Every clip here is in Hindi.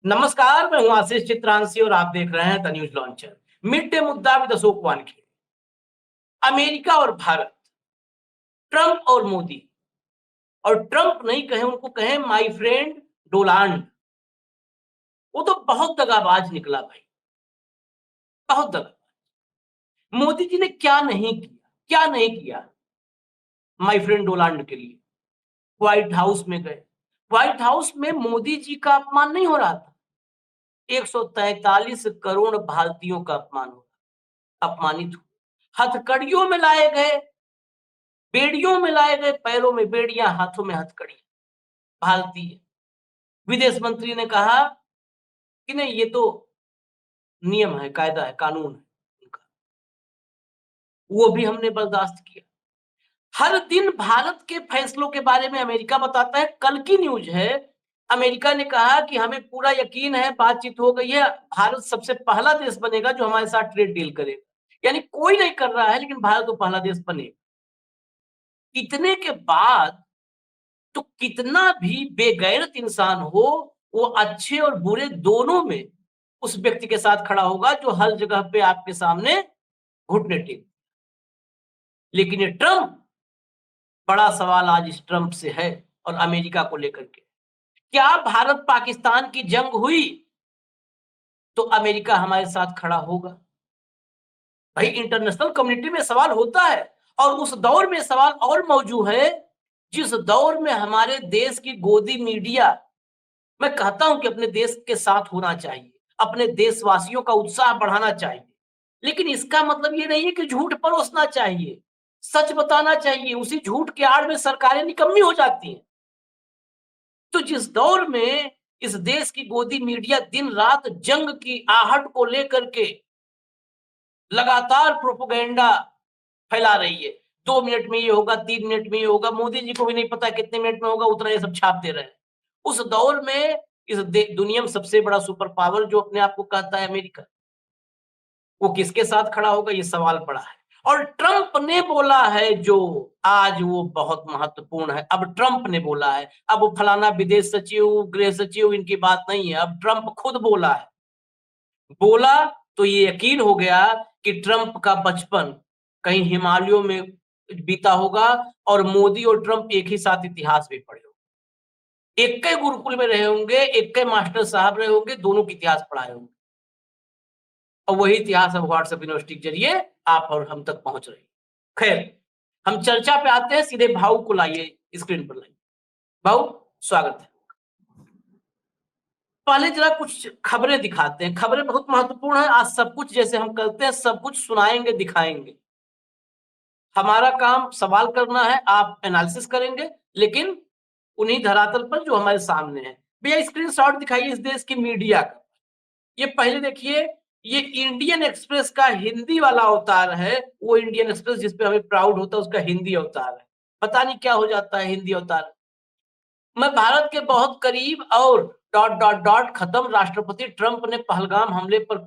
नमस्कार, मैं हूं आशीष चित्रांशी और आप देख रहे हैं the news launcher. Mid day मुद्दा विद अशोक वानखेड़े। अमेरिका और भारत, ट्रंप और मोदी। और ट्रंप नहीं कहें, उनको कहें माय फ्रेंड डोनाल्ड। वो तो बहुत दगाबाज निकला भाई, बहुत दगा। मोदी जी ने क्या नहीं किया माय फ्रेंड डोनाल्ड के लिए। व्हाइट हाउस में गए, व्हाइट हाउस में मोदी जी का अपमान नहीं हो रहा था, 143 करोड़ भारतीयों का अपमान हो, अपमानित हो। हथकड़ियों में लाए गए, बेड़ियों में लाए गए, पैरों में बेड़ियां, हाथों में हथकड़ियां। भारतीय विदेश मंत्री ने कहा कि नहीं, ये तो नियम है, कायदा है, कानून है उनका। वो भी हमने बर्दाश्त किया। हर दिन भारत के फैसलों के बारे में अमेरिका बताता है। कल की न्यूज है, अमेरिका ने कहा कि हमें पूरा यकीन है, बातचीत हो गई है, भारत सबसे पहला देश बनेगा जो हमारे साथ ट्रेड डील करेगा। यानी कोई नहीं कर रहा है, लेकिन भारत तो पहला देश बनेगा। इतने के बाद तो कितना भी बेगैरत इंसान हो, वो अच्छे और बुरे दोनों में उस व्यक्ति के साथ खड़ा होगा जो हर जगह पे आपके सामने घुटने टेक। लेकिन ये ट्रंप, बड़ा सवाल आज इस ट्रंप से है और अमेरिका को लेकर के। क्या भारत पाकिस्तान की जंग हुई तो अमेरिका हमारे साथ खड़ा होगा? भाई, इंटरनेशनल कम्युनिटी में सवाल होता है। और उस दौर में सवाल और मौजूद है जिस दौर में हमारे देश की गोदी मीडिया, मैं कहता हूं कि अपने देश के साथ होना चाहिए, अपने देशवासियों का उत्साह बढ़ाना चाहिए। लेकिन इसका मतलब ये नहीं है कि झूठ परोसना चाहिए, सच बताना चाहिए। उसी झूठ के आड़ में सरकारें निकम्मी हो जाती हैं। तो जिस दौर में इस देश की गोदी मीडिया दिन रात जंग की आहट को लेकर के लगातार प्रोपेगेंडा फैला रही है, 2 मिनट में ये होगा, 3 मिनट में ये होगा, मोदी जी को भी नहीं पता कितने मिनट में होगा, उतना ये सब छाप दे रहे हैं। उस दौर में इस दुनिया में सबसे बड़ा सुपर पावर जो अपने आप को कहता है अमेरिका, वो किसके साथ खड़ा होगा, ये सवाल बड़ा है। और ट्रंप ने बोला है जो आज वो बहुत महत्वपूर्ण है। अब ट्रंप ने बोला है, अब वो फलाना विदेश सचिव, गृह सचिव, इनकी बात नहीं है। अब ट्रंप खुद बोला है। बोला तो ये यकीन हो गया कि ट्रंप का बचपन कहीं हिमालयों में बीता होगा और मोदी और ट्रंप एक ही साथ इतिहास भी पढ़े होंगे, एक के गुरुकुल में रहे होंगे, एक के मास्टर साहब रहे होंगे, दोनों की इतिहास पढ़ाए होंगे। और वही इतिहास अब व्हाट्सएप यूनिवर्सिटी के जरिए आप और हम तक पहुंच रही। खैर, हम चर्चा पे आते हैं। सीधे भाऊ को लाइए, स्क्रीन पर लाइए। भाऊ, स्वागत है। पहले जरा कुछ खबरें दिखाते हैं। खबरें बहुत महत्वपूर्ण है। आज सब कुछ जैसे हम करते हैं, सब कुछ सुनाएंगे, दिखाएंगे। हमारा काम सवाल करना है, आप एनालिसिस करेंगे, लेकिन उन्हीं धरातल पर जो हमारे सामने है। भैया, स्क्रीनशॉट दिखाइए इस देश की मीडिया का। ये पहले देखिए, ये इंडियन एक्सप्रेस का हिंदी वाला अवतार है। वो इंडियन एक्सप्रेस जिस पे हमें प्राउड होता है, उसका हिंदी अवतार है। पता नहीं क्या हो जाता है हिंदी अवतार। मैं भारत के बहुत करीब और डॉट डॉट डॉट खत्म। राष्ट्रपति ट्रंप ने पहलगाम हमले पर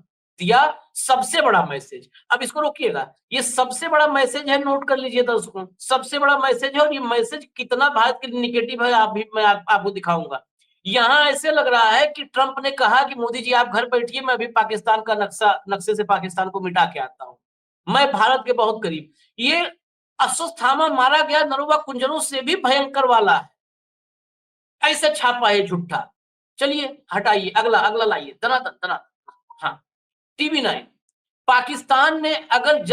दिया सबसे बड़ा मैसेज। अब इसको रोकिएगा, ये सबसे बड़ा मैसेज है, नोट कर लीजिए दर्शकों, सबसे बड़ा मैसेज है। और ये मैसेज कितना भारत के लिए निगेटिव है, आपको दिखाऊंगा। यहाँ ऐसे लग रहा है कि ट्रंप ने कहा कि मोदी जी आप घर बैठिए, मैं अभी पाकिस्तान का नक्शे से पाकिस्तान को मिटा के आता हूं, मैं भारत के बहुत करीब। ये अश्वत्थामा मारा गया नरोवा कुंजरों से भी भयंकर वाला है। ऐसा छापा है झूठा। चलिए हटाइए, अगला अगला लाइए, दनादन दनादन। हाँ, टीवी 9। पाकिस्तान ने अगर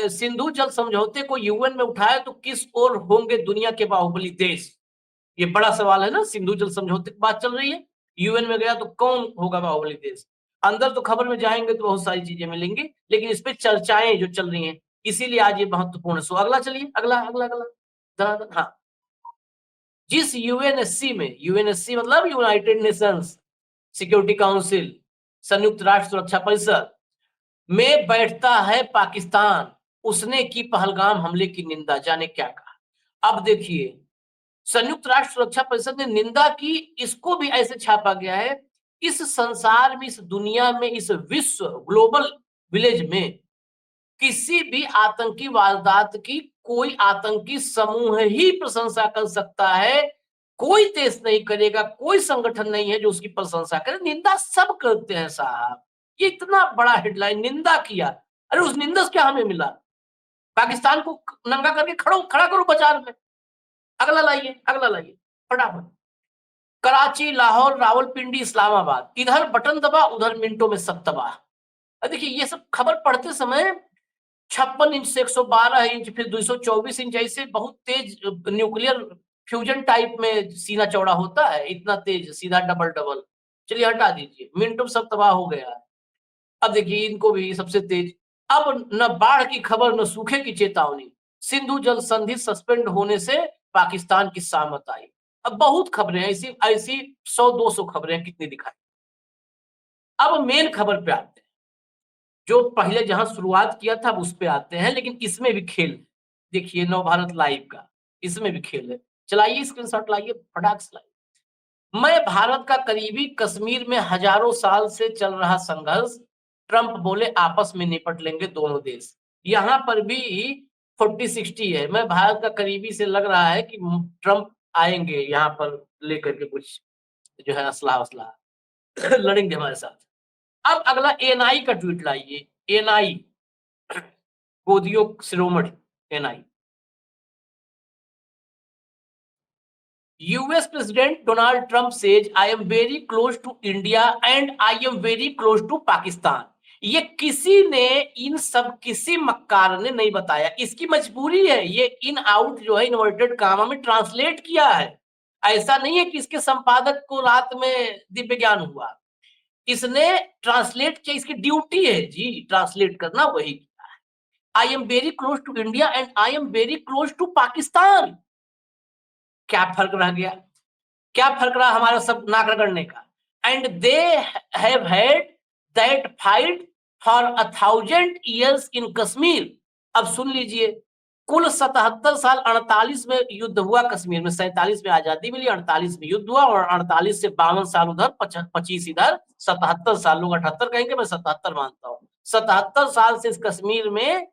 सिंधु जल समझौते को यूएन में उठाया तो किस ओर होंगे दुनिया के बाहुबली देश? ये बड़ा सवाल है ना। सिंधु जल समझौते की बात चल रही है, यूएन में गया तो कौन होगा बाहुबली देश? अंदर तो खबर में जाएंगे तो बहुत सारी चीजें मिलेंगी, लेकिन इस पे चर्चाएं जो चल रही हैं, इसीलिए आज ये महत्वपूर्ण है। सो अगला चलिए, अगला अगला अगला दनादन। हाँ, जिस यूएनएससी में, यूएनएससी मतलब यूनाइटेड नेशंस सिक्योरिटी काउंसिल, संयुक्त राष्ट्र सुरक्षा परिषद में बैठता है पाकिस्तान, उसने की पहलगाम हमले की निंदा। जाने क्या कहा। अब देखिए, संयुक्त राष्ट्र सुरक्षा परिषद ने निंदा की, इसको भी ऐसे छापा गया है, इस संसार में, इस दुनिया में, इस विश्व ग्लोबल विलेज में किसी भी आतंकी वारदात की कोई आतंकी समूह ही प्रशंसा कर सकता है कोई देश नहीं करेगा, कोई संगठन नहीं है जो उसकी प्रशंसा करे, निंदा सब करते हैं साहब। ये इतना बड़ा हेडलाइन, निंदा किया, अरे उस निंदा से क्या हमें मिला? पाकिस्तान को नंगा करके खड़ा करो बाजार में। अगला लाइए फटाफट। कराची, लाहौर, रावलपिंडी, इस्लामाबाद, इधर बटन दबा, उधर मिनटों में सब तबाह। देखिए ये सब खबर पढ़ते समय 56 इंच से 112 इंच, फिर 224 इंच, ऐसे बहुत तेज न्यूक्लियर फ्यूजन टाइप में सीना चौड़ा होता है, इतना तेज सीधा डबल। चलिए हटा दीजिए, मिनटों सब तबाह हो गया है। अब देखिए इनको भी सबसे तेज। अब न बाढ़ की खबर, न सूखे की चेतावनी, सिंधु जल संधि सस्पेंड होने से पाकिस्तान की सामत आई। अब बहुत खबरें ऐसी 100-200 खबरें कितनी दिखाई। अब मेन खबर पे आते हैं, जो पहले जहां शुरुआत किया था उस पे आते हैं, लेकिन इसमें भी खेल है। देखिए नव भारत लाइव का, इसमें भी खेल है। चलाइए स्क्रीनशॉट, लाइए फटाक से लाइए। मैं भारत का करीबी, कश्मीर में हजारों साल से चल रहा संघर्ष, ट्रंप बोले आपस में निपट लेंगे दोनों देश। यहां पर भी 40-60 है। मैं भारत का करीबी से लग रहा है कि ट्रंप आएंगे यहाँ पर लेकर के कुछ जो है असलाह लड़ेंगे हमारे साथ। अब अगला एनआई का ट्वीट लाइए। NI, गोदियों Shiromani, NI. US President Donald Trump says, I am very close to India and I am very close to Pakistan. ये किसी ने, इन सब किसी मक्कार ने नहीं बताया, इसकी मजबूरी है। ये इन आउट जो है इन्वर्टेड कामा में ट्रांसलेट किया है। ऐसा नहीं है कि इसके संपादक को रात में दिव्य ज्ञान हुआ, इसने ट्रांसलेट किया, इसकी ड्यूटी है जी ट्रांसलेट करना, वही किया है। I am very close to India and I am very close to Pakistan. क्या फर्क रह गया? क्या फर्क रहा हमारा सब नाक रगड़ने का? And they have had that fight for 1000 years इन कश्मीर। अब सुन लीजिए, कुल 77 साल, 48 में युद्ध हुआ कश्मीर में, 47 में आजादी मिली, 48 में युद्ध हुआ, और 48 से 52 साल उधर, 25 इधर, 77 साल। लोग 78 कहेंगे, मैं 77 मानता हूँ। 77 साल से इस कश्मीर में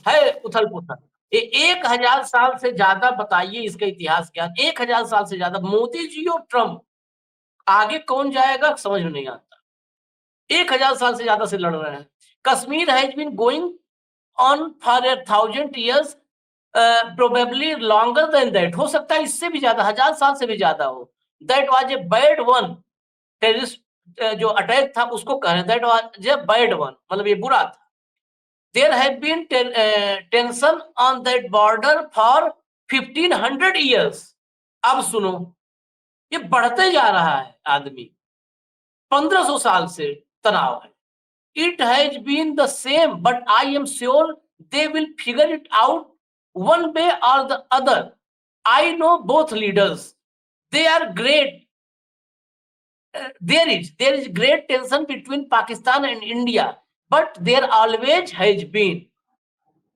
है उथल पुथल। 1000 साल से ज्यादा, बताइए इसका इतिहास क्या? 1000 साल से ज्यादा मोदी जी और ट्रंप, आगे कौन जाएगा समझ में नहीं आता। 1000 साल से ज्यादा से लड़ रहे हैं। Kashmir has been going on for 1000 years, probably longer than that. हो सकता है इससे भी ज्यादा, 1000 साल से भी ज्यादा हो। That was a bad one. Terrorist जो अटैक था उसको कह रहे हैं that was a bad one, मतलब ये बुरा था। There have been tension on that border for 1500 years. अब सुनो, ये बढ़ते जा रहा है आदमी, 1500 साल से तनाव है। It has been the same, but I am sure they will figure it out one way or the other. I know both leaders. They are great. There is great tension between Pakistan and India, but there always has been.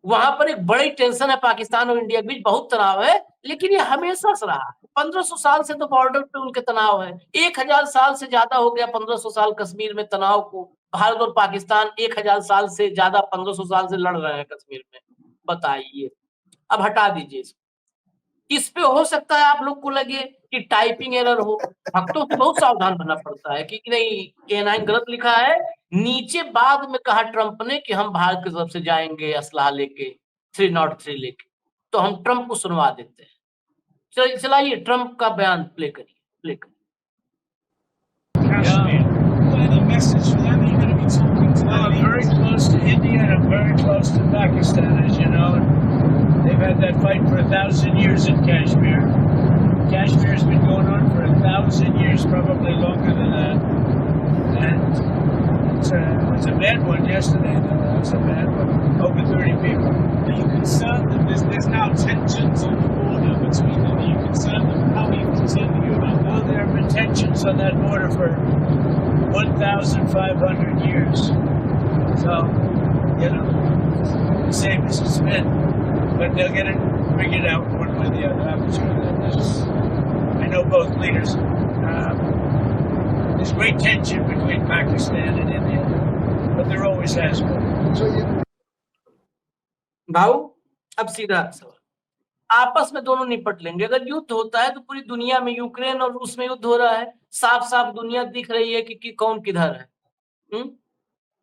वहां पर एक बड़ी टेंशन है पाकिस्तान और इंडिया के बीच, बहुत तनाव है, लेकिन ये हमेशा से रहा। 1500 साल से तो बॉर्डर पे उनके तनाव है। 1000 साल से ज्यादा हो गया 1500 साल कश्मीर में तनाव को। भारत और पाकिस्तान 1000 साल से ज्यादा 1500 साल से लड़ रहे हैं कश्मीर में। बताइए, अब हटा दीजिए इसको। इस पे हो सकता है आप लोग को लगे कि टाइपिंग एरर हो, भक्तों को बहुत सावधान बनना पड़ता है कि नहीं A9 गलत लिखा है। नीचे बाद में कहा ट्रंप ने कि हम भारत की तरफ से जाएंगे असलाह लेके, 303 लेके। तो हम ट्रंप को सुनवा देते हैं। चलाइए ट्रंप का बयान प्ले करिए। I'm very close to India and I'm very close to Pakistan, as you know. They've had that fight for 1000 years in Kashmir. Kashmir has been going on for 1000 years, probably longer than that. And it's a bad one yesterday, though. It's a bad one. Over 30 people. Are you concerned that there's now tensions on the border between them? Are you concerned that how you continue about that? Well, there have been tensions on that border for 1,500 years. So, you know, the same as it's been. But they'll get it figured out one way or the other. I'm sure that I know both leaders. There's great tension between Pakistan and India, but there always has been. भाऊ, अब सीधा सवाल, आपस में दोनों निपट लेंगे। अगर युद्ध होता है तो पूरी दुनिया में, यूक्रेन और रूस में युद्ध हो रहा है, साफ साफ दुनिया दिख रही है कि कौन किधर है।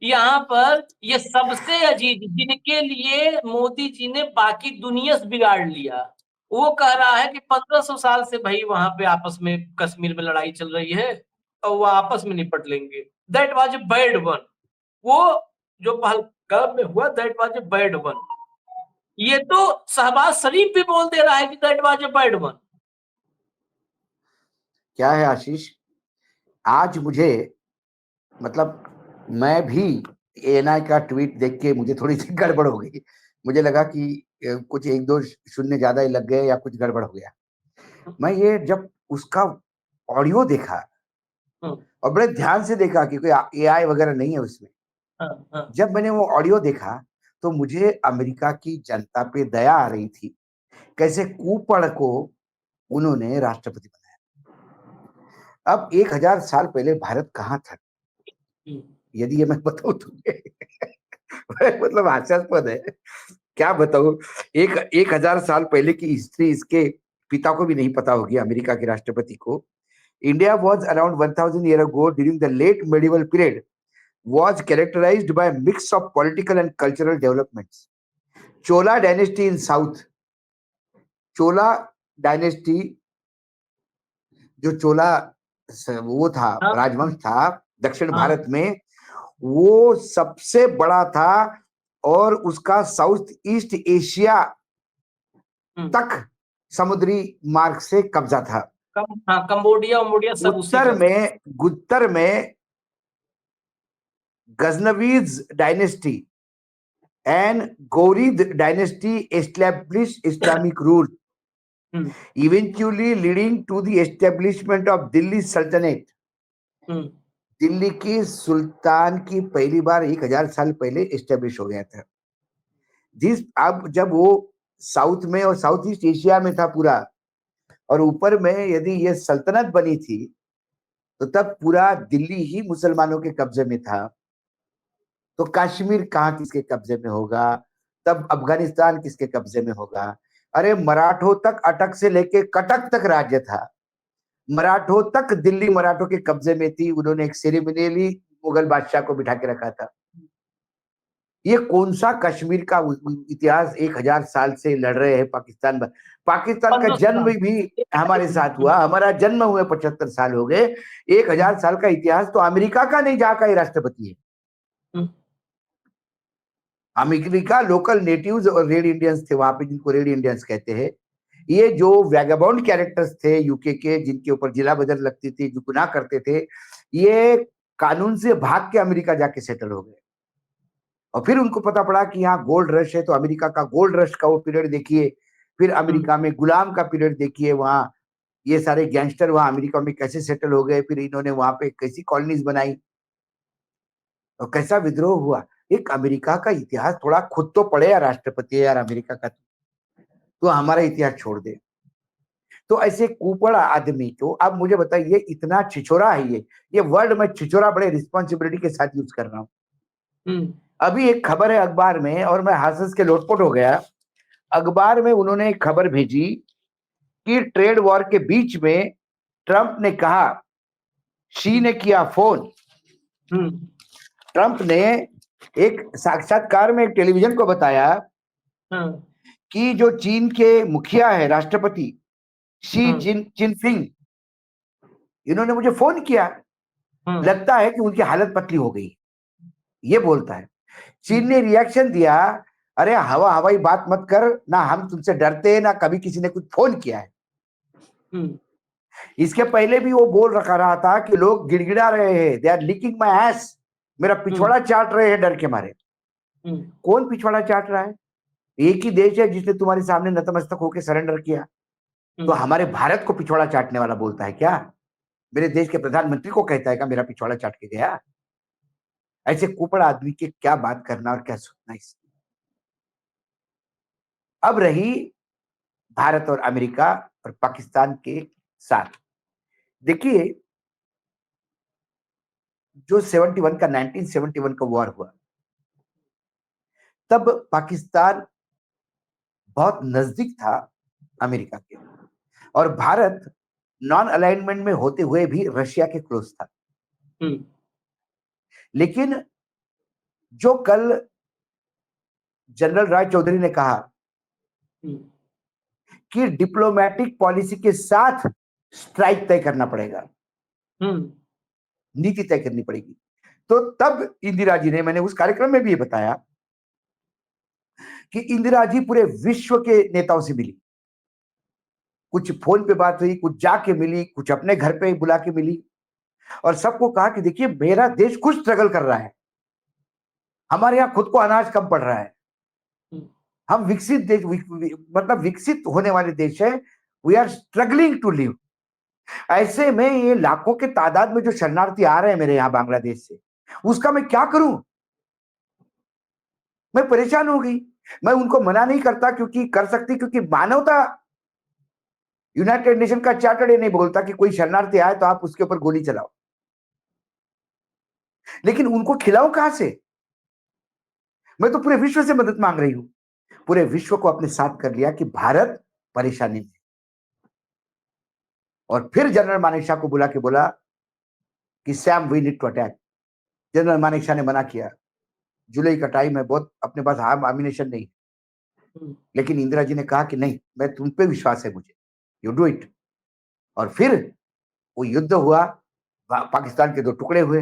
यहाँ पर ये सबसे अजीज, जिनके लिए मोदी जी ने बाकी दुनिया से बिगाड़ लिया, वो कह रहा है कि 1500 साल से भाई वहां पे आपस में कश्मीर में लड़ाई चल रही है और वो आपस में निपट लेंगे। That was a bad one. वो जो पहलगाम में हुआ, that was a bad one. ये तो शहबाज शरीफ भी बोल दे रहा है कि that was a bad one. क्या है आशीष, आज मुझे मतलब मैं भी एएनआई का ट्वीट देख के मुझे थोड़ी सी गड़बड़ हो गई। मुझे लगा कि कुछ 1-2 शून्य ज्यादा ही लग गए या कुछ गड़बड़ हो गया। मैं ये जब उसका ऑडियो देखा और बड़े ध्यान से देखा कि कोई एआई वगैरह नहीं है उसमें। जब मैंने वो ऑडियो देखा तो मुझे अमेरिका की जनता पे दया आ रही थी, कैसे कुपड़ को उन्होंने राष्ट्रपति बनाया। अब 1000 साल पहले भारत कहाँ था, यदि ये मैं बताऊं तुम्हें मतलब हास्यास्पद है, क्या बताऊं। 1000 साल पहले की हिस्ट्री इसके पिता को भी नहीं पता होगी, अमेरिका के राष्ट्रपति को। India was around 1000 year ago during the late medieval period was characterized by a mix of political and cultural developments. Chola dynasty in south, Chola dynasty जो चोला वो था, राजवंश था दक्षिण भारत में, वो सबसे बड़ा था और उसका साउथ ईस्ट एशिया तक समुद्री मार्ग से कब्जा था। कंबोडिया सब उत्तर में गजनवीज dynasty and Ghorid dynasty established Islamic rule, eventually leading to the establishment of Delhi Sultanate. Delhi की सुल्तान की पहली बार 1000 साल पहले एस्टेब्लिश हो गया था। अब जब वो साउथ में और साउथ ईस्ट एशिया में था पूरा, और ऊपर में यदि ये सल्तनत बनी थी तो तब पूरा दिल्ली ही मुसलमानों के कब्जे में था। तो कश्मीर कहाँ किसके कब्जे में होगा, तब अफगानिस्तान किसके कब्जे में होगा। अरे मराठों तक अटक से लेके कटक तक राज्य था, मराठों तक दिल्ली मराठों के कब्जे में थी। उन्होंने एक सेरेमनियली मुगल बादशाह को बिठा के रखा था। ये कौन सा कश्मीर का इतिहास 1000 साल से लड़ रहे हैं पाकिस्तान में। पाकिस्तान का जन्म भी हमारे साथ हुआ, हमारा जन्म हुए 75 साल हो गए। 1000 साल का इतिहास तो अमेरिका का नहीं, जहाँ का ये राष्ट्रपति है। अमेरिका लोकल नेटिव्स और रेड इंडियंस थे वहां पे, जिनको रेड इंडियंस कहते हैं। ये जो वैगाबॉन्ड कैरेक्टर्स थे यूके के, जिनके ऊपर जिला बदल लगती थी, जो गुनाह करते थे, ये कानून से भाग के अमेरिका जाके सेटल हो गए। और फिर उनको पता पड़ा कि यहाँ गोल्ड रश है, तो अमेरिका का गोल्ड रश का वो पीरियड देखिए, फिर अमेरिका में गुलाम का पीरियड देखिए, वहाँ ये सारे गैंगस्टर वहां अमेरिका में कैसे सेटल हो गए, फिर इन्होंने वहां पे कैसी कॉलोनीज बनाई और कैसा विद्रोह हुआ। एक अमेरिका का इतिहास थोड़ा खुद तो पढ़े यार, राष्ट्रपति है यार अमेरिका का, तो हमारा इतिहास छोड़ दे। तो ऐसे कुपड़ा आदमी को अब मुझे बताइए, इतना छिछोरा है ये वर्ड मैं छिछोरा बड़े रिस्पॉन्सिबिलिटी के साथ यूज कर रहा हूँ। अभी एक खबर है अखबार में और मैं हंस के लोटपोट हो गया। अखबार में उन्होंने एक खबर भेजी कि ट्रेड वॉर के बीच में ट्रंप ने कहा, शी ने किया फोन। ट्रंप ने एक साक्षात्कार में एक टेलीविजन को बताया कि जो चीन के मुखिया है, राष्ट्रपति शी जिनपिंग, इन्होंने मुझे फोन किया, लगता है कि उनकी हालत पतली हो गई, ये बोलता है। चीन ने रिएक्शन दिया, अरे हवाई बात मत कर ना, हम तुमसे डरते हैं ना कभी किसी ने कुछ फोन किया है। इसके पहले भी वो बोल रहा था कि लोग गिड़गिड़ा रहे हैं, they are licking my ass, मेरा पिछवाड़ा चाट रहे हैं डर के मारे। कौन पिछवाड़ा चाट रहा है? एक ही देश है जिसने तुम्हारे सामने नतमस्तक होकर सरेंडर किया, तो हमारे भारत को पिछवाड़ा चाटने वाला बोलता है क्या? मेरे देश के प्रधानमंत्री को कहता है क्या मेरा पिछवाड़ा चाट के गया? ऐसे कुपड़ आदमी के क्या बात करना और क्या सोचना इस। अब रही भारत और अमेरिका और पाकिस्तान के साथ, देखिए जो 1971 का वॉर हुआ, तब पाकिस्तान बहुत नजदीक था अमेरिका के। और भारत नॉन अलाइनमेंट में होते हुए भी रशिया के क्लोज था। हम्म, लेकिन जो कल जनरल राय चौधरी ने कहा हम्म, कि डिप्लोमेटिक पॉलिसी के साथ स्ट्राइक तय करना पड़ेगा, हम्म, नीति तय करनी पड़ेगी, तो तब इंदिरा जी ने, मैंने उस कार्यक्रम में भी ये बताया कि इंदिरा जी पूरे विश्व के नेताओं से मिली, कुछ फोन पे बात हुई, कुछ जाके मिली, कुछ अपने घर पे ही बुला के मिली, और सबको कहा कि देखिए मेरा देश कुछ स्ट्रगल कर रहा है, हमारे यहाँ खुद को अनाज कम पड़ रहा है, हम्म, हम विकसित देश मतलब विकसित होने वाले देश है, we are struggling to live. ऐसे में ये लाखों के तादाद में जो शरणार्थी आ रहे हैं मेरे यहाँ बांग्लादेश से, उसका मैं क्या करूं? मैं परेशान हो गई। मैं उनको मना नहीं करता क्योंकि कर सकती, क्योंकि मानवता, यूनाइटेड नेशन का चार्टर ये नहीं बोलता कि कोई शरणार्थी आए तो आप उसके ऊपर गोली चलाओ, लेकिन उनको खिलाओ कहां से? मैं तो पूरे विश्व से मदद मांग रही हूं। पूरे विश्व को अपने साथ कर लिया कि भारत परेशानी में। और फिर जनरल मानेकशॉ को बुला के बोला कि Sam we need to attack. General Manekshaw ने मना किया, जुलाई का टाइम है, बहुत अपने पास आर्म एमिनेशन नहीं। हम्म, लेकिन इंदिरा जी ने कहा कि नहीं, मैं तुम पे विश्वास है मुझे, यू डू इट। और फिर वो युद्ध हुआ, पाकिस्तान के दो टुकड़े हुए।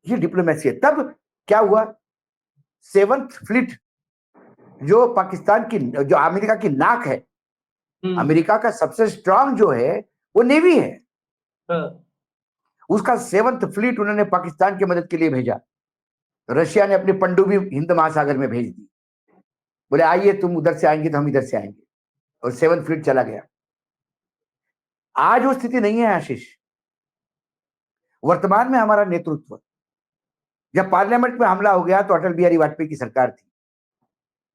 ये डिप्लोमेसी है। तब क्या हुआ, 7th फ्लीट जो पाकिस्तान की, जो अमेरिका की नाक है, हम्म, अमेरिका का सबसे स्ट्रांग जो है वो नेवी है, हाँ, उसका 7th फ्लीट उन्होंने पाकिस्तान की मदद के लिए भेजा। रशिया ने अपनी पनडुब्बी हिंद महासागर में भेज दी, बोले आइए तुम उधर से आएंगे तो हम इधर से आएंगे, और 7th फ्लीट चला गया। आज वो स्थिति नहीं है आशीष। वर्तमान में हमारा नेतृत्व, जब पार्लियामेंट में हमला हो गया तो अटल बिहारी वाजपेयी की सरकार थी।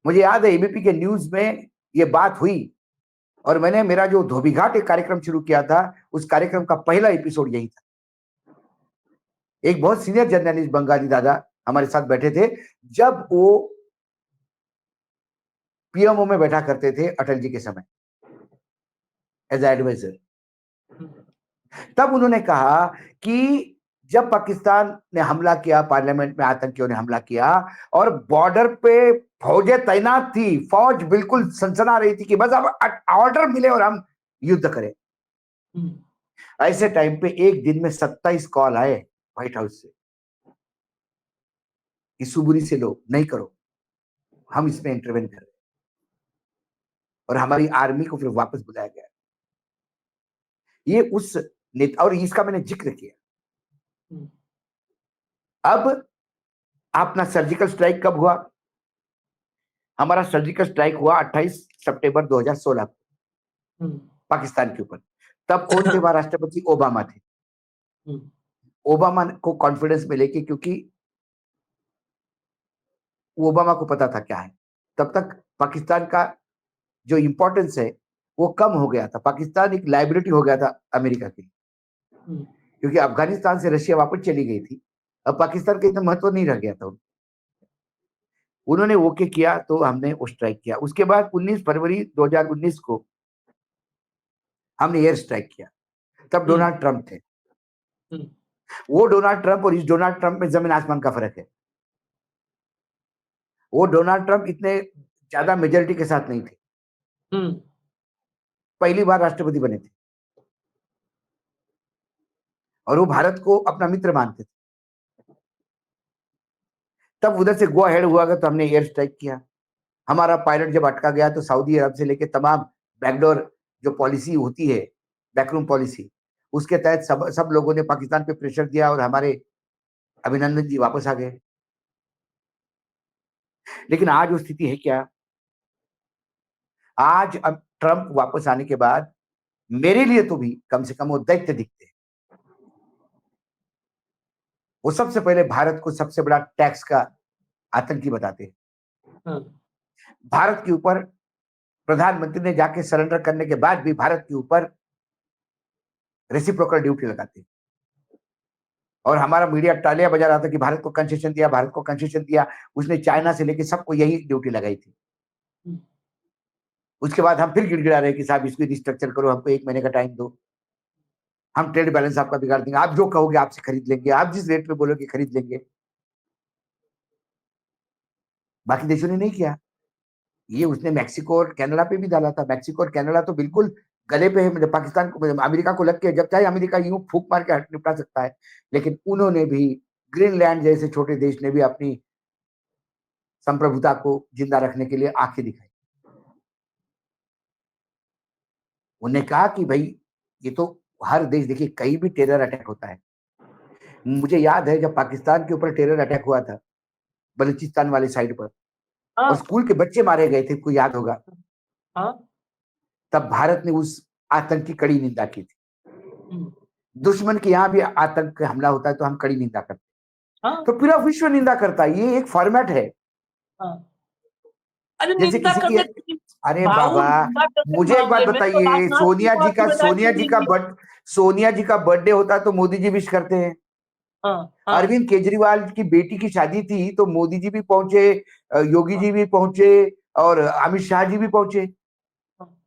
मुझे याद है एबीपी के न्यूज में ये बात हुई, और मैंने मेरा जो धोबीघाट एक कार्यक्रम शुरू किया था, उस कार्यक्रम का पहला एपिसोड यही था। एक बहुत सीनियर जर्नलिस्ट बंगाली दादा हमारे साथ बैठे थे, जब वो पीएमओ में बैठा करते थे अटल जी के समय एज एडवाइजर। तब उन्होंने कहा कि जब पाकिस्तान ने हमला किया, पार्लियामेंट में आतंकियों ने हमला किया और बॉर्डर पे फौजें तैनात थी, फौज बिल्कुल सनसना रही थी कि बस अब ऑर्डर मिले और हम युद्ध करें। हम्म, ऐसे टाइम पे एक दिन में 27 कॉल आए व्हाइट हाउस से कि सुबुरी से लो, नहीं करो, हम इसमें इंटरवेन कर रहे हैं। और हमारी आर्मी को फिर वापस बुलाया गया। ये उस नेता, और इसका मैंने जिक्र किया। हम्म, अब अपना सर्जिकल स्ट्राइक कब हुआ? हमारा सर्जिकल स्ट्राइक हुआ 28 सितंबर 2016 को हम्म, पाकिस्तान के ऊपर। तब कौन थे वहां राष्ट्रपति? ओबामा थे। हम्म, ओबामा को कॉन्फिडेंस में लेके, क्योंकि ओबामा को पता था क्या है, तब तक पाकिस्तान का जो इंपॉर्टेंस है वो कम हो गया था। पाकिस्तान एक लाइबिलिटी हो गया था अमेरिका के लिए, हम्म, क्योंकि अफगानिस्तान से रशिया वापस चली गई थी। अब पाकिस्तान का इतना महत्व नहीं रह गया था। उन्होंने ओके किया तो हमने वो स्ट्राइक किया। उसके बाद 19 फरवरी 2019 को हमने एयर स्ट्राइक किया। तब डोनाल्ड ट्रंप थे। हम्म, वो डोनाल्ड ट्रंप और इस डोनाल्ड ट्रंप में जमीन आसमान का फर्क है। वो डोनाल्ड ट्रंप इतने ज्यादा मेजोरिटी के साथ नहीं थे, हम्म, पहली बार राष्ट्रपति बने थे, और वो भारत को अपना मित्र मानते थे। तब उधर से गो अहेड हुआ तो हमने एयर स्ट्राइक किया। हमारा पायलट जब अटका गया तो सऊदी अरब से लेके तमाम बैकडोर जो पॉलिसी होती है, बैकरूम पॉलिसी, उसके तहत सब सब लोगों ने पाकिस्तान पे प्रेशर दिया और हमारे अभिनंदन जी वापस आ गए। लेकिन आज वो स्थिति है क्या? आज अब ट्रंप वापस आने के बाद मेरे लिए तो भी कम से कम वो दैत्य दिखते हैं। वो सबसे पहले भारत को सबसे बड़ा टैक्स का आतंकी बताते हैं। हाँ, भारत के ऊपर प्रधानमंत्री ने जाके सरेंडर करने के बाद भी भारत के ऊपर रेसिप्रोकल ड्यूटी लगाते हैं। और हमारा मीडिया तालियां बजा रहा था कि भारत को कंसेशन दिया, भारत को कंसेशन दिया। उसने चाइना से लेके सबको यही ड्यूटी लगाई थी। हम्म, उसके बाद हम फिर गिड़गिड़ा रहे कि साहब इसको रिस्ट्रक्चर करो, हमको 1 महीने का टाइम दो, हम ट्रेड बैलेंस आपका बिगाड़ देंगे, आप जो कहोगे आपसे खरीद लेंगे, आप जिस रेट पे बोलोगे खरीद लेंगे। बाकी देशों ने नहीं किया। ये उसने मैक्सिको और कनाडा पे भी डाला था। मैक्सिको और कनाडा तो बिल्कुल गले पे है, मतलब पाकिस्तान को, अमेरिका को लग के, जब चाहे अमेरिका यूं फूंक मार के निपटा सकता है, लेकिन उन्होंने भी, ग्रीनलैंड जैसे छोटे देश ने भी अपनी संप्रभुता को जिंदा रखने के लिए आंखें दिखाई। उन्होंने कहा कि भाई ये तो हर देश, देखिए कहीं भी टेरर अटैक होता है। मुझे याद है जब पाकिस्तान के ऊपर टेरर अटैक हुआ था बलूचिस्तान वाले साइड पर, और हाँ स्कूल के बच्चे मारे गए थे, कोई याद होगा, हाँ तब भारत ने उस आतंक की कड़ी निंदा की थी। हम्म, दुश्मन के यहाँ भी आतंक का हमला होता है तो हम कड़ी निंदा करते हैं, हाँ तो पूरा विश्व निंदा करता है। ये एक फॉर्मेट है। हाँ। अरे जैसे निंदा किसी की, करने, अरे भाऊ बाबा, निंदा करने के मुझे एक बात मामले में तो बताइए, राजनाथ सिंह को आप जिम्मेदारी नहीं देंगे। सोनिया जी का बर्थडे होता है तो मोदी जी विश करते हैं। हाँ हाँ अरविंद केजरीवाल की बेटी की शादी थी तो मोदी जी भी पहुंचे, योगी जी भी पहुंचे, और अमित शाह जी भी पहुंचे। हाँ,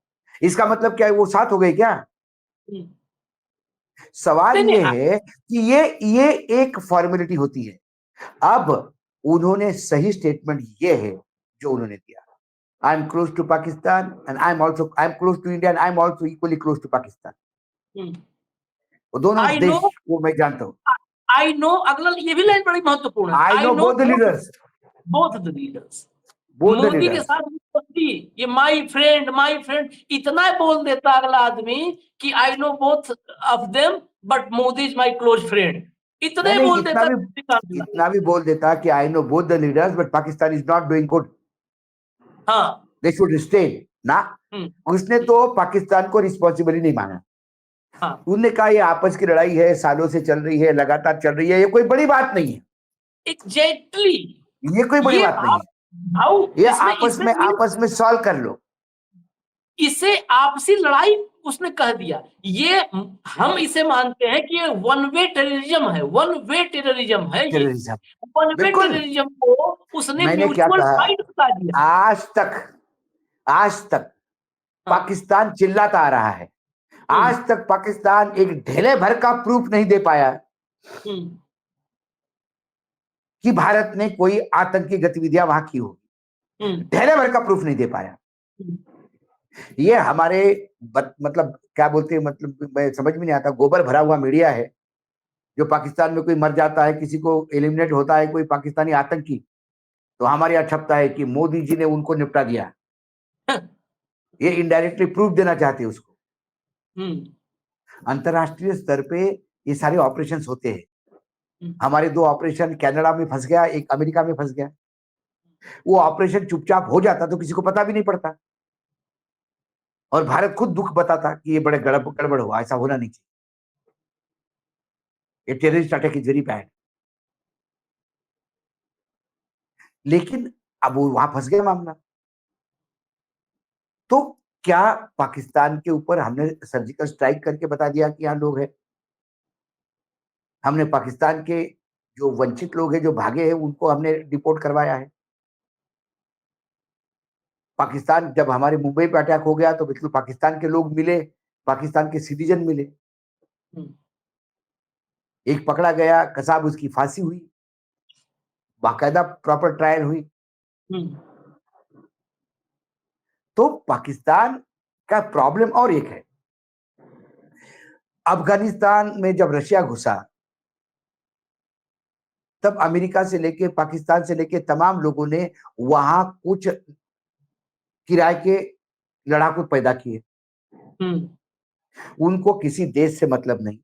इसका मतलब क्या है, वो साथ हो गए क्या? हम्म। सवाल नहीं नहीं ये है कि ये एक फॉर्मेलिटी होती है। अब उन्होंने सही स्टेटमेंट ये है जो उन्होंने दिया, I am close to Pakistan and I am close to India and I am also equally close to Pakistan. वो दोनों आई नो, देश को मैं जानता हूँ। आई नो, अगला ये भी लाइन बड़ी महत्वपूर्ण है। I know both the leaders, both the leaders. Both the Modi के लीडर्स। साथ मोदी, ये माई फ्रेंड इतना बोल देता अगला आदमी कि I know both of them but Modi is my close friend, इतने नहीं, बोल देता। इतना भी बोल देता कि I know both the leaders but Pakistan is not doing good, हाँ दे शुड स्टे ना। उसने तो पाकिस्तान को रिस्पॉन्सिबल नहीं माना। हाँ उन्होंने कहा ये आपस की लड़ाई है, सालों से चल रही है, लगातार चल रही है, ये कोई बड़ी बात नहीं है, एग्जैक्टली। ये कोई बड़ी ये बात नहीं है, भाऊ ये इसमें आपस में सॉल्व कर लो। इसे आपसी लड़ाई उसने कह दिया। ये हम इसे मानते हैं कि ये वन वे टेररिज्म है, वन वे टेररिज्म है। ये टेररिज्म, वन वे बिल्कुल। टेररिज्म को उसने मैंने क्या म्यूचुअल कहा, फाइट बता दिया। आज तक हाँ, पाकिस्तान चिल्लाता आ रहा है, आज तक पाकिस्तान एक ढेले भर का प्रूफ नहीं दे पाया कि भारत ने कोई आतंकी गतिविधियां वहां की हो, ढेले भर का प्रूफ नहीं दे पाया। ये हमारे मतलब क्या बोलते हैं, मतलब मैं समझ में नहीं आता, गोबर भरा हुआ मीडिया है। जो पाकिस्तान में कोई मर जाता है, किसी को एलिमिनेट होता है कोई पाकिस्तानी आतंकी, तो हमारे यहाँ छपता है कि मोदी जी ने उनको निपटा दिया। ये इनडायरेक्टली प्रूफ देना चाहते हैं उसको। अंतरराष्ट्रीय स्तर पे ये सारे ऑपरेशंस होते हैं। हमारे 2 ऑपरेशन, कनाडा में फंस गया, एक अमेरिका में फंस गया। वो ऑपरेशन चुपचाप हो जाता तो किसी को पता भी नहीं पड़ता, और भारत खुद दुख बताता कि ये बड़े गड़बड़ हुआ, ऐसा होना नहीं चाहिए, ये terrorist attack is very bad. लेकिन अब वो वहां फंस गया मामला। तो क्या पाकिस्तान के ऊपर हमने सर्जिकल स्ट्राइक करके बता दिया कि यहाँ लोग हैं? हमने पाकिस्तान के जो वंचित लोग हैं, जो भागे हैं, उनको हमने डिपोर्ट करवाया है? पाकिस्तान, जब हमारे मुंबई पे अटैक हो गया तो बिल्कुल पाकिस्तान के लोग मिले, पाकिस्तान के सिटीजन मिले, एक पकड़ा गया कसाब, उसकी फांसी हुई, बाकायदा प्रॉपर ट्रायल हुई। तो पाकिस्तान का प्रॉब्लम और एक है, अफगानिस्तान में जब रशिया घुसा तब अमेरिका से लेके, पाकिस्तान से लेके तमाम लोगों ने वहां कुछ किराए के लड़ाकू पैदा किए। उनको किसी देश से मतलब नहीं,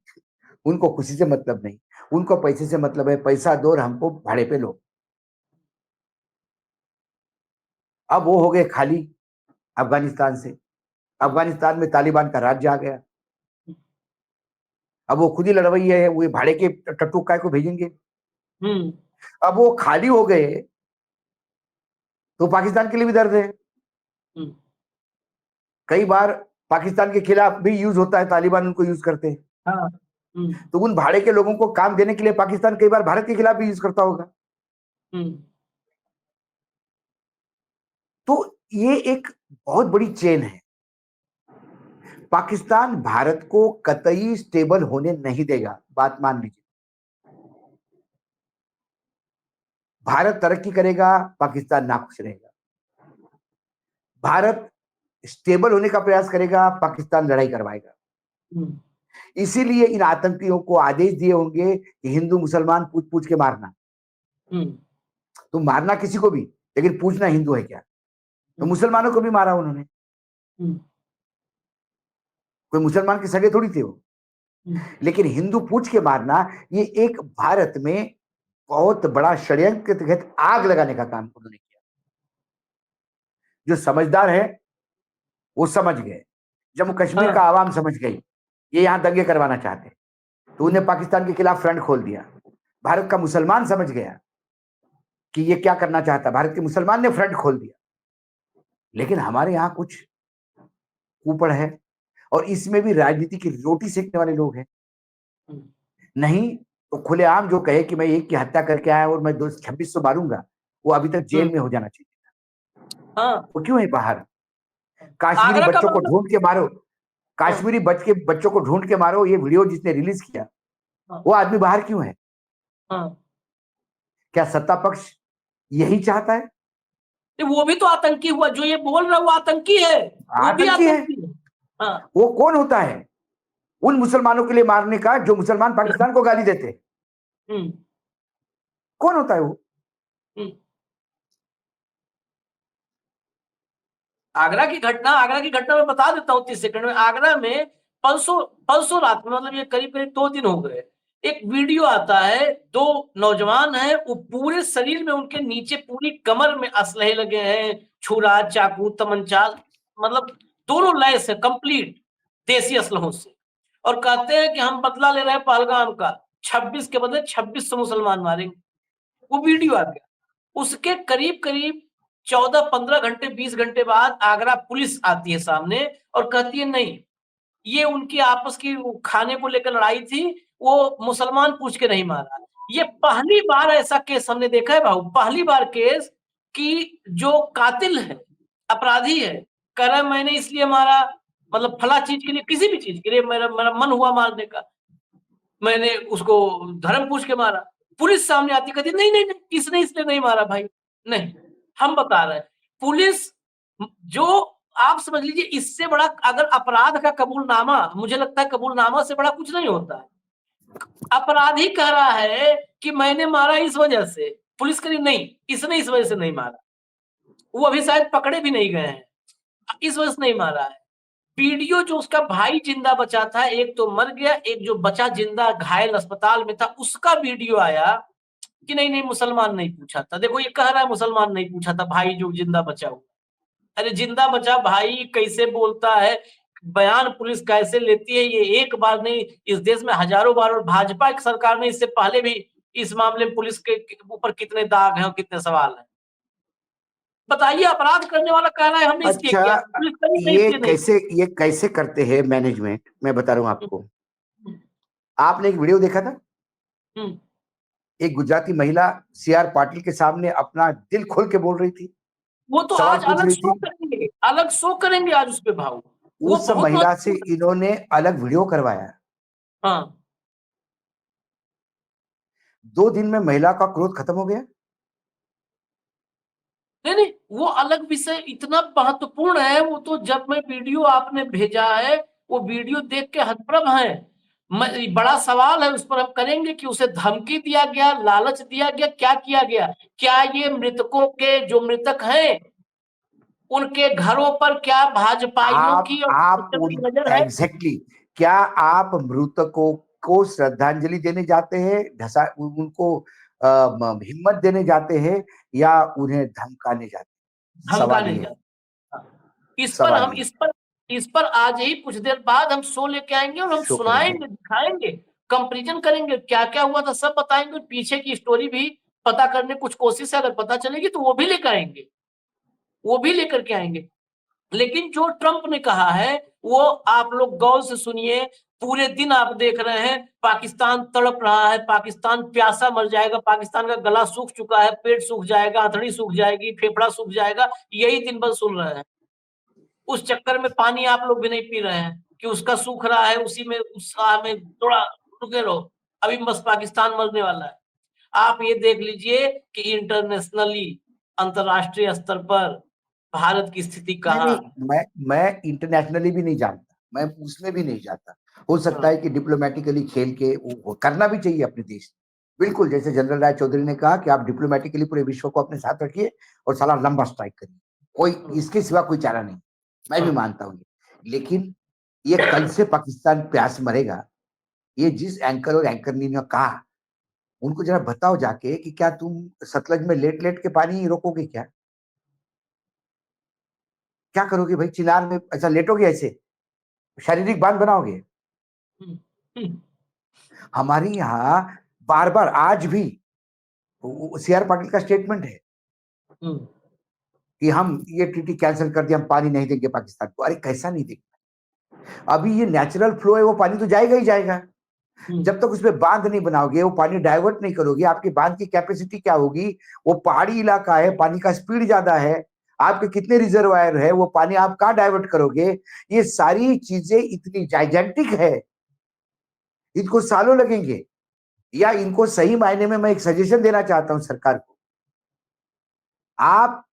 उनको खुशी से मतलब नहीं, उनको पैसे से मतलब है, पैसा दो और हमको भाड़े पे लो। अब वो हो गए खाली अफगानिस्तान से, अफगानिस्तान में तालिबान का राज्य आ गया। अब वो खुद ही लड़वैये है, वो भाड़े के टट्टू काय को भेजेंगे। अब वो खाली हो गए तो पाकिस्तान के लिए भी दर्द है। कई बार पाकिस्तान के खिलाफ भी यूज होता है, तालिबान उनको यूज करते हैं। तो उन भाड़े के लोगों को काम देने के लिए पाकिस्तान कई बार भारत के खिलाफ भी यूज करता होगा। तो ये एक बहुत बड़ी चेन है। पाकिस्तान भारत को कतई स्टेबल होने नहीं देगा, बात मान लीजिए। भारत तरक्की करेगा, पाकिस्तान नाखुश रहेगा। भारत स्टेबल होने का प्रयास करेगा, पाकिस्तान लड़ाई करवाएगा। इसीलिए इन आतंकियों को आदेश दिए होंगे कि हिंदू मुसलमान पूछ पूछ के मारना। तो मारना किसी को भी, लेकिन पूछना हिंदू है क्या। तो मुसलमानों को भी मारा उन्होंने। कोई मुसलमान के सगे थोड़ी थे वो। लेकिन हिंदू पूछ के मारना, ये एक भारत में बहुत बड़ा षड्यंत्र के तहत आग लगाने का काम उन्होंने किया। जो समझदार है वो समझ गए, जम्मू कश्मीर का आवाम समझ गई ये यहां दंगे करवाना चाहते, तो उन्हें पाकिस्तान के खिलाफ फ्रंट खोल दिया। भारत का मुसलमान समझ गया कि ये क्या करना चाहता, भारत के मुसलमान ने फ्रंट खोल दिया। लेकिन हमारे यहाँ कुछ ऊपर है, और इसमें भी राजनीति की रोटी सेकने वाले लोग हैं। नहीं तो खुलेआम जो कहे कि मैं एक की हत्या करके आया और मैं 2600 मारूंगा, वो अभी तक जेल में हो जाना चाहिए। वो क्यों है बाहर? काश्मीरी आगरा का बच्चों को मतलब- ढूंढ के मारो, काश्मीरी बच्चों को ढूंढ के मारो, ये वीडियो जिसने रिलीज किया वो आदमी बाहर क्यों है? क्या सत्ता पक्ष यही चाहता है? वो भी तो आतंकी हुआ, जो ये बोल रहा है वो आतंकी है, वो भी आतंकी है। आतंकी है। हाँ। वो कौन होता है उन मुसलमानों के लिए मारने का जो मुसलमान पाकिस्तान को गाली देते? कौन होता है वो? आगरा की घटना मैं बता देता हूँ 30 सेकंड में। आगरा में परसों रात में, मतलब ये करीब करीब 2 दिन हो गए, एक वीडियो आता है, 2 नौजवान हैं, वो पूरे शरीर में उनके नीचे पूरी कमर में असलहे लगे हैं, छुरा, चाकू, तमंचा, मतलब दोनों लैस है कंप्लीट देसी असलहों से, और कहते हैं कि हम बदला ले रहे हैं पहलगाम का, 26 के बदले 2600 मुसलमान मारेंगे। वो वीडियो आ गया। उसके करीब करीब 14-15 घंटे 20 घंटे बाद आगरा पुलिस आती है सामने और कहती है नहीं, ये उनकी आपस की खाने को लेकर लड़ाई थी, वो मुसलमान पूछ के नहीं मारा। ये पहली बार ऐसा केस हमने देखा है भाऊ, पहली बार केस कि जो कातिल है, अपराधी है, कह रहा है मैंने इसलिए मारा, मतलब फला चीज के लिए, किसी भी चीज के लिए मेरा मेरा मन हुआ मारने का, मैंने उसको धर्म पूछ के मारा। पुलिस सामने आती कहती नहीं नहीं नहीं, इसने इसलिए नहीं मारा भाई, नहीं, हम बता रहे हैं। पुलिस जो, आप समझ लीजिए, इससे बड़ा अगर अपराध का कबूलनामा, मुझे लगता है कबूलनामा से बड़ा कुछ नहीं होता है। अपराधी कह रहा है कि मैंने मारा इस वजह से, पुलिस कह रही नहीं, इसने इस वजह से नहीं मारा, वो अभी शायद पकड़े भी नहीं गए हैं, इस वजह से नहीं मारा है। वीडियो जो उसका भाई जिंदा बचा था, एक तो मर गया, एक जो बचा जिंदा घायल अस्पताल में था, उसका वीडियो आया कि नहीं नहीं मुसलमान नहीं पूछा था। देखो ये कह रहा है मुसलमान नहीं पूछा था, भाई जो जिंदा बचा हुआ। अरे जिंदा बचा भाई कैसे बोलता है, बयान पुलिस कैसे लेती है, ये एक बार नहीं, इस देश में हजारों बार, और भाजपा की सरकार में इससे पहले भी इस मामले में पुलिस के ऊपर कितने दाग हैं और कितने सवाल हैं। बताइए, अपराध करने वाला कह रहा है हमने इसलिए किया, पुलिस कह रही नहीं। ये कैसे करते हैं मैनेजमेंट, मैं बता रहा हूं आपको। आपने एक वीडियो देखा था, एक गुजराती महिला सीआर पाटिल के सामने अपना दिल खोल के बोल रही थी, वो तो सवाल आज पूछ अलग रही शो थी। करेंगे, अलग शो करेंगे आज उस पे भाव। वो उस बहुत महिला से इन्होंने अलग वीडियो करवाया। हाँ, 2 दिन में महिला का क्रोध खत्म हो गया। नहीं नहीं, वो अलग विषय इतना महत्वपूर्ण है, वो तो जब मैं वीडियो आपने भेजा है, वो वीडियो देख के हतप्रभ है। बड़ा सवाल है, उस पर हम करेंगे कि उसे धमकी दिया गया, लालच दिया गया, क्या किया गया, क्या ये मृतकों के जो मृतक हैं उनके घरों पर क्या भाजपाइयों की और नजर है? एग्जैक्टली, क्या आप मृतकों को श्रद्धांजलि देने जाते हैं, उनको हिम्मत देने जाते हैं, या उन्हें धमकाने जाते हैं? सवाल ये है। इस पर आज ही कुछ देर बाद हम शो लेके आएंगे और हम शो सुनाएंगे, दिखाएंगे, कंपैरिजन करेंगे, क्या क्या हुआ था सब बताएंगे, पीछे की स्टोरी भी पता करने कुछ कोशिश है, अगर पता चलेगी तो वो भी लेकर आएंगे, वो भी लेकर के आएंगे। लेकिन जो ट्रंप ने कहा है वो आप लोग गौर से सुनिए। पूरे दिन आप देख रहे हैं पाकिस्तान तड़प रहा है, पाकिस्तान प्यासा मर जाएगा, पाकिस्तान का गला सूख चुका है, पेट सूख जाएगा, अथड़ी सूख जाएगी, फेफड़ा सूख जाएगा, यही दिन भर सुन रहे हैं। उस चक्कर में पानी आप लोग भी नहीं पी रहे हैं कि उसका सूख रहा है, उसी में उस राह में थोड़ा रुके रहो, अभी बस पाकिस्तान मरने वाला है। आप ये देख लीजिए कि इंटरनेशनली, अंतरराष्ट्रीय स्तर पर भारत की स्थिति नहीं कहाँ नहीं, है। मैं इंटरनेशनली भी नहीं जानता, मैं उसमें भी नहीं जाता। हो सकता है कि डिप्लोमेटिकली खेल के वो करना भी चाहिए अपने देश में। बिल्कुल, जैसे जनरल राय चौधरी ने कहा कि आप डिप्लोमेटिकली पूरे विश्व को अपने साथ रखिए और साला लंबा स्ट्राइक करिए, कोई इसके सिवा कोई चारा नहीं। मैं भी मानता हूँ ये। लेकिन ये कल से पाकिस्तान प्यास मरेगा, ये जिस एंकर और एंकरनी ने कहा, उनको जरा बताओ जाके कि क्या तुम सतलज में लेट लेट के पानी रोकोगे क्या? क्या करोगे भाई? चिनार में ऐसा लेटोगे? ऐसे शारीरिक बांध बनाओगे? हमारे यहाँ बार बार आज भी सीआर पाटिल का स्टेटमेंट है कि हम ये ट्रीटी कैंसिल कर दिया, हम पानी नहीं देंगे पाकिस्तान को। अरे कैसा नहीं देंगे? अभी ये नेचुरल फ्लो है, वो पानी तो जाएगा ही जाएगा। जब तक उसमें बांध नहीं बनाओगे, वो पानी डाइवर्ट नहीं करोगे, आपकी बांध की कैपेसिटी क्या होगी? वो पहाड़ी इलाका है, पानी का स्पीड ज्यादा है, आपके कितने रिजर्वायर है, वो पानी आप कहाँ डाइवर्ट करोगे? ये सारी चीजें इतनी जाइजेंटिक है, इनको सालों लगेंगे। या इनको सही मायने में मैं एक सजेशन देना चाहता हूं सरकार को, आप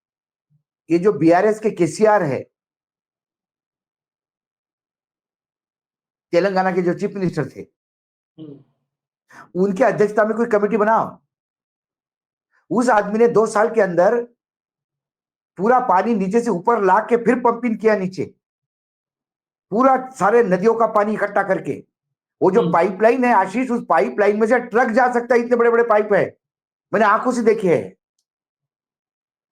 ये जो बीआरएस के केसीआर है, तेलंगाना के जो चीफ मिनिस्टर थे, उनकी अध्यक्षता में कोई कमेटी बनाओ। उस आदमी ने 2 साल के अंदर पूरा पानी नीचे से ऊपर ला के फिर पंपिंग किया नीचे, पूरा सारे नदियों का पानी इकट्ठा करके। वो जो पाइपलाइन है आशीष, उस पाइपलाइन में से ट्रक जा सकता है, इतने बड़े बड़े पाइप है, मैंने आंखों से देखे है।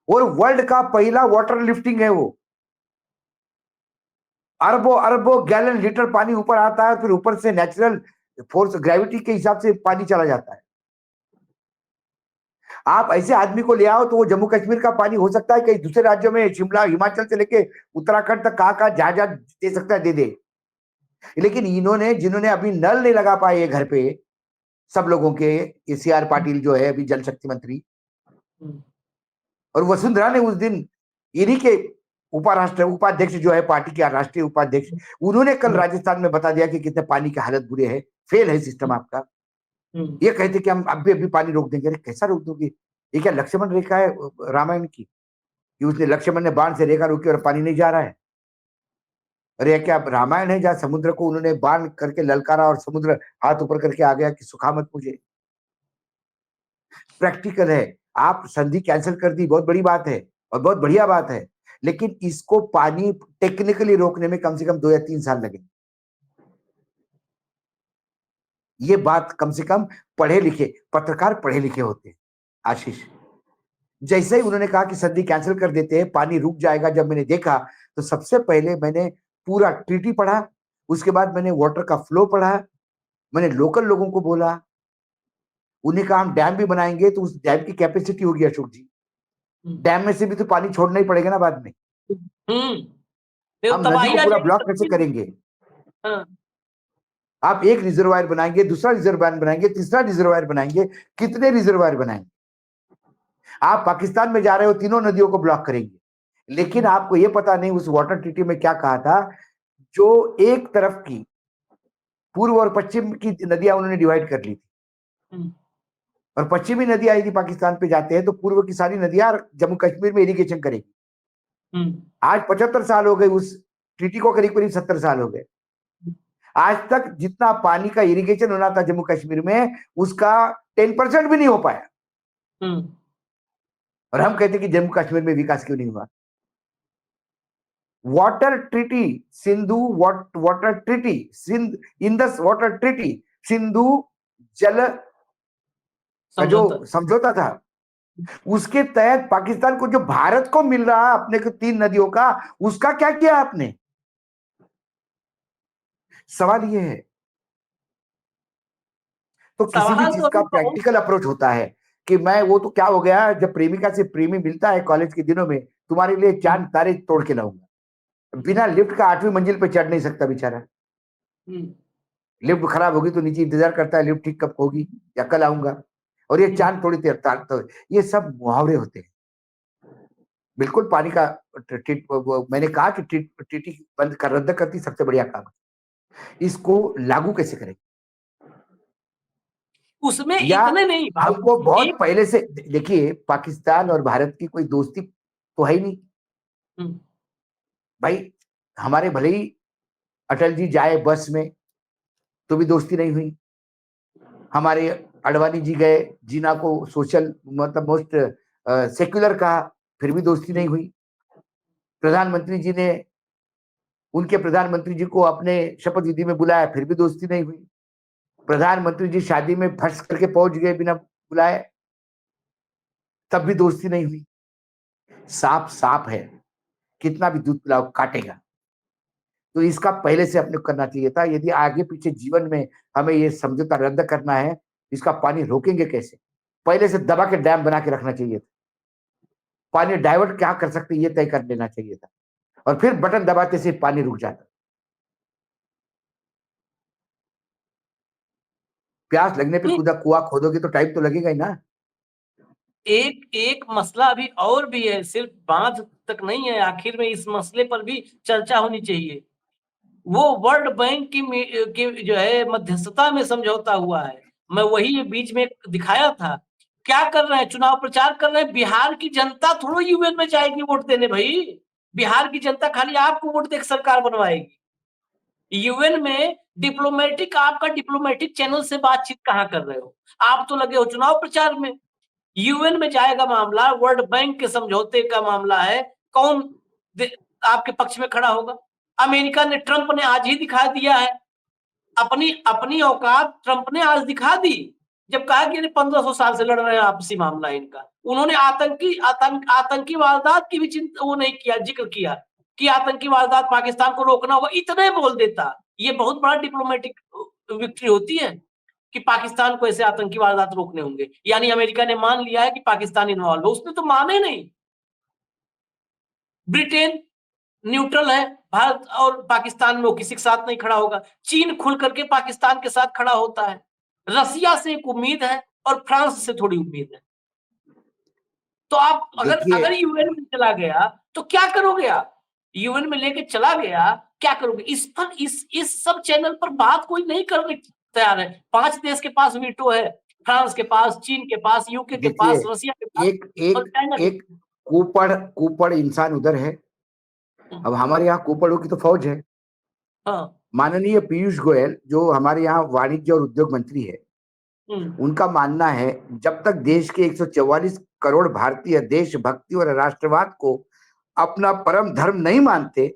और वर्ल्ड का पहला वाटर लिफ्टिंग है वो। अरबों अरबों गैलन लीटर पानी ऊपर आता है, फिर ऊपर से नेचुरल फोर्स ग्रेविटी के हिसाब से पानी चला जाता है। आप ऐसे आदमी को ले आओ तो वो जम्मू कश्मीर का पानी हो सकता है कहीं दूसरे राज्यों में, शिमला हिमाचल से लेके उत्तराखंड तक कहाँ कहाँ जहां जहां दे सकता है दे दे। लेकिन इन्होंने, जिन्होंने अभी नल नहीं लगा पाए घर पे सब लोगों के, ये सीआर पाटिल जो है अभी जल शक्ति मंत्री, और वसुंधरा ने उस दिन इन्हीं के उपाध्यक्ष जो है पार्टी के राष्ट्रीय उपाध्यक्ष, उन्होंने कल राजस्थान में बता दिया कि कितने पानी की हालत बुरे है, फेल है सिस्टम आपका। ये कहते कि हम अभी पानी रोक देंगे। अरे कैसा रोक दोगे? ये क्या लक्ष्मण रेखा है रामायण की कि उसने लक्ष्मण ने बाण से रेखा रोकी और पानी नहीं जा रहा है? अरे क्या रामायण है जहाँ समुद्र को उन्होंने बाण करके ललकारा और समुद्र हाथ ऊपर करके आ गया कि सुखा मत मुझे? प्रैक्टिकल है। आप संधि कैंसिल कर दी, बहुत बड़ी बात है और बहुत बढ़िया बात है, लेकिन इसको पानी टेक्निकली रोकने में कम से कम 2 या 3 साल लगेंगे। ये बात कम से कम पढ़े लिखे पत्रकार पढ़े लिखे होते हैं आशीष। जैसे ही उन्होंने कहा कि संधि कैंसिल कर देते हैं, पानी रुक जाएगा, जब मैंने देखा तो सबसे पहले मैंने पूरा ट्रीटी पढ़ा, उसके बाद मैंने वाटर का फ्लो पढ़ा, मैंने लोकल लोगों को बोला, उन्हें कहा हम डैम भी बनाएंगे तो उस डैम की कैपेसिटी होगी अशोक जी, डैम में से भी तो पानी छोड़ना ही पड़ेगा ना बाद में। हम नदी को पूरा ब्लॉक कैसे करेंगे? आप एक रिजर्वायर बनाएंगे, दूसरा रिजर्वायर बनाएंगे, तीसरा रिजर्वायर बनाएंगे, कितने रिजर्वायर बनाएंगे? आप पाकिस्तान में जा रहे हो, तीनों नदियों को ब्लॉक करेंगे। लेकिन आपको ये पता नहीं उस वाटर ट्रीटी में क्या कहा था, जो एक तरफ की पूर्व और पश्चिम की नदियां उन्होंने डिवाइड कर ली थी, और पश्चिमी नदियां यदि पाकिस्तान पे जाते हैं तो पूर्व की सारी नदियां जम्मू कश्मीर में इरिगेशन करेगी। आज 75 साल हो गए उस ट्रीटी को, करीब करीब 70 साल हो गए। आज तक जितना पानी का इरिगेशन होना था जम्मू कश्मीर में, उसका 10% भी नहीं हो पाया। और हम कहते कि जम्मू कश्मीर में विकास क्यों नहीं हुआ? Water treaty Sindhu, water treaty Indus water treaty, Sindhu जल का जो समझौता था, उसके तहत पाकिस्तान को जो भारत को मिल रहा अपने को 3 नदियों का, उसका क्या किया आपने? सवाल ये है। तो किसी भी चीज का प्रैक्टिकल अप्रोच होता है कि मैं, वो तो क्या हो गया, जब प्रेमिका से प्रेमी मिलता है कॉलेज के दिनों में, तुम्हारे लिए चांद तारे तोड़ के लाऊंगा, बिना लिफ्ट का 8वीं मंजिल पे चढ़ नहीं सकता बेचारा। लिफ्ट खराब होगी तो नीचे इंतजार करता है लिफ्ट ठीक कब होगी या कल आऊंगा, और ये चांद थोड़ी देर तो ये सब मुहावरे होते हैं। बिल्कुल पानी का मैंने कहा कि टीटी बंद कर रद्द करती सबसे बढ़िया काम है। इसको लागू कैसे करें? उसमें या इतने नहीं भाई, हमको बहुत एक पहले से देखिए, पाकिस्तान और भारत की कोई दोस्ती तो है ही नहीं हम्म, भाई। हमारे भले ही अटल जी जाए बस में तो भी दोस्ती नहीं हुई, हमारे अडवाणी जी गए, जीना को सोशल मतलब मोस्ट सेक्युलर कहा, फिर भी दोस्ती नहीं हुई। प्रधानमंत्री जी ने उनके प्रधानमंत्री जी को अपने शपथ विधि में बुलाया, फिर भी दोस्ती नहीं हुई। प्रधानमंत्री जी शादी में फर्श करके पहुंच गए बिना बुलाए, तब भी दोस्ती नहीं हुई। सांप सांप है, कितना भी दूध पिलाओ काटेगा। तो इसका पहले से अपने करना चाहिए था। यदि आगे पीछे जीवन में हमें ये समझौता रद्द करना है, इसका पानी रोकेंगे कैसे? पहले से दबा के डैम बना के रखना चाहिए था। पानी डाइवर्ट क्या कर सकते ये तय कर लेना चाहिए था, और फिर बटन दबाते से पानी रुक जाता। प्यास लगने पे नहीं, खुदा कुआं खोदोगे तो टाइम तो लगेगा ही ना। एक एक मसला अभी और भी है, सिर्फ बांध तक नहीं है, आखिर में इस मसले पर भी चर्चा होनी चाहिए। वो वर्ल्ड बैंक की जो है मध्यस्थता में समझौता हुआ है। मैं वही बीच में दिखाया था। क्या कर रहे हैं, चुनाव प्रचार कर रहे हैं। बिहार की जनता थोड़ा यूएन में जाएगी वोट देने भाई। बिहार की जनता खाली आपको वोट देकर सरकार बनवाएगी। यूएन में डिप्लोमेटिक, आपका डिप्लोमेटिक चैनल से बातचीत कहाँ कर रहे हो? आप तो लगे हो चुनाव प्रचार में। यूएन में जाएगा मामला, वर्ल्ड बैंक के समझौते का मामला है, कौन आपके पक्ष में खड़ा होगा? अमेरिका ने, ट्रंप ने आज ही दिखा दिया है अपनी अपनी औकात। ट्रंप ने आज दिखा दी, जब कहा कि 1500 साल से लड़ रहे हैं आपसी मामला इनका। उन्होंने आतंकी वारदात की भी चिंता वो नहीं किया, जिक्र किया कि आतंकी वारदात पाकिस्तान को रोकना होगा, इतने बोल देता। ये बहुत बड़ा डिप्लोमेटिक विक्ट्री होती है कि पाकिस्तान को ऐसे आतंकी वारदात रोकने होंगे। यानी अमेरिका ने मान लिया है कि पाकिस्तान इन्वॉल्व है। उसने तो माने नहीं। ब्रिटेन न्यूट्रल है, भारत और पाकिस्तान में वो किसी के साथ नहीं खड़ा होगा। चीन खुल करके पाकिस्तान के साथ खड़ा होता है। रसिया से एक उम्मीद है और फ्रांस से थोड़ी उम्मीद है। तो आप अगर देखिए, अगर यूएन में चला गया तो क्या करोगे? आप यूएन में लेके चला गया, क्या करोगे? इस पर इस सब चैनल पर बात कोई नहीं करने तैयार है। 5 देश के पास वीटो है, फ्रांस के पास, चीन के पास, यूके के देखिए, पास, रसिया के पास एक और एक चाइना के एक कुपड़ कुपड़ इंसान उधर है। पास। अब हमारे यहाँ कुपड़ों की तो फौज है। हाँ। माननीय पीयूष गोयल जो हमारे यहाँ वाणिज्य और उद्योग मंत्री है, उनका मानना है जब तक देश के 144 करोड़ भारतीय देशभक्ति और राष्ट्रवाद को अपना परम धर्म नहीं मानते,